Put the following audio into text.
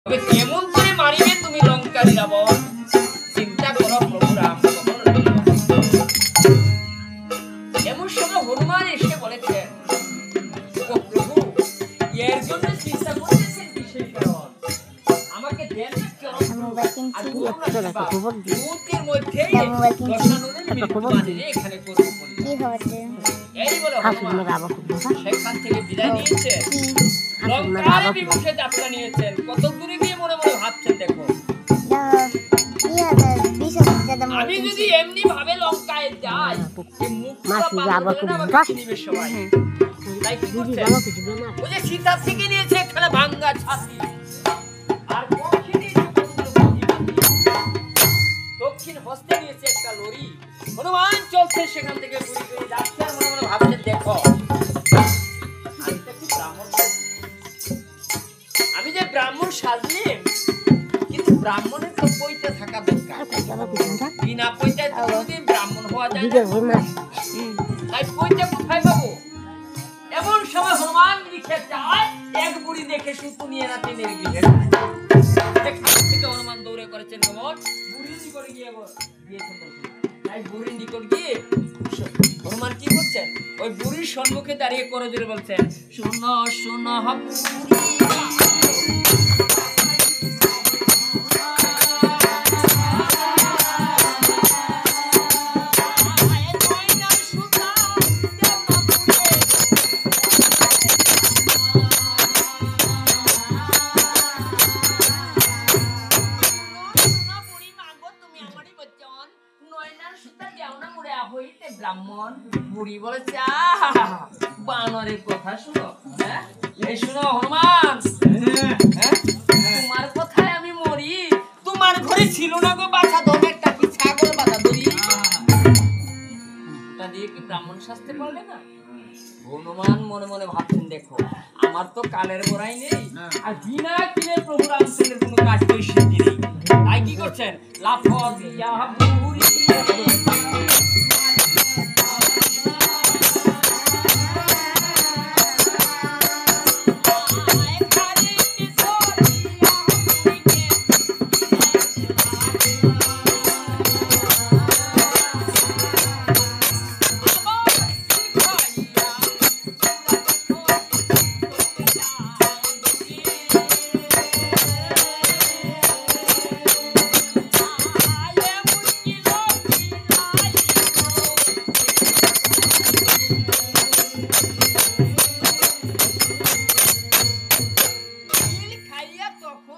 কেমন করে মারিবে তুমি লঙ্কারি রাবণ চিন্তা করো প্রভু রাম। এমন সময় হনুমান এসে বলেছেন, ও প্রভু, এর জন্য চিন্তা করতেছেন বিশেষ কারণ আমাকে দেন মুহূর্তের মধ্যেই এখানে করবো এই বলে সেখান থেকে বিদায় নিয়েছে, লঙ্কার বিমুখে যাত্রা নিয়েছেন। কত দূরে গিয়ে মনে মনে ভাবছেন, দেখো আমি যদি এমনি ভাবে লঙ্কায় যাই সবাই, তাই কি করছেন, ওই যে সীতা থেকে নিয়েছে এখানে ভাঙ্গা ছাতি, আর দক্ষিণ হস্তে নিয়েছে একটা লরি। হনুমান চলছে সেখান থেকে ঘুরে ঘুরে যাচ্ছে, আর মনে মনে ভাবছেন, দেখো আমি যে ব্রাহ্মণ সাজলাম, কিন্তু ব্রাহ্মণের তো পৈতে থাকা দরকার, বিনা পৈতায় তো কোনোদিন ব্রাহ্মণ হওয়া যায় না, তাই পৈতে কোথায় পাবো? এমন সময় হনুমান লিখে যায়, এক বুড়ি দেখে শুধু নিয়ে না তিনের গিয়ে থেকে হনুমান দৌড়ে করেছেন গমন, বুড়ির নিকটে গিয়ে দিয়েছেন। তাই বুড়ির নিকট গিয়ে হনুমান কি করছেন, ওই বুড়ির সম্মুখে দাঁড়িয়ে করে জোরে বলছেন, শোনো শোনো ব্রাহ্মণ। বুড়ি বলেছে, বানরের কথা শুনো, এই শুনো হনুমান, তোমার কথায় আমি মরি, তোমার ঘরে ছিল না গো বাছা ধরে একটা কি ছাগল বাধা ধরি, ওটা দিয়ে কি ব্রাহ্মণ শাস্তে পারবে না? হনুমান মনে মনে ভাবছেন, দেখো আমার তো কালের গোড়াই নেই, আর বিনা কিনে প্রভু রামচন্দ্রের কোনো কাজ তো সিদ্ধি নেই, তাই কি করছেন, লাফ দিয়া বুড়ি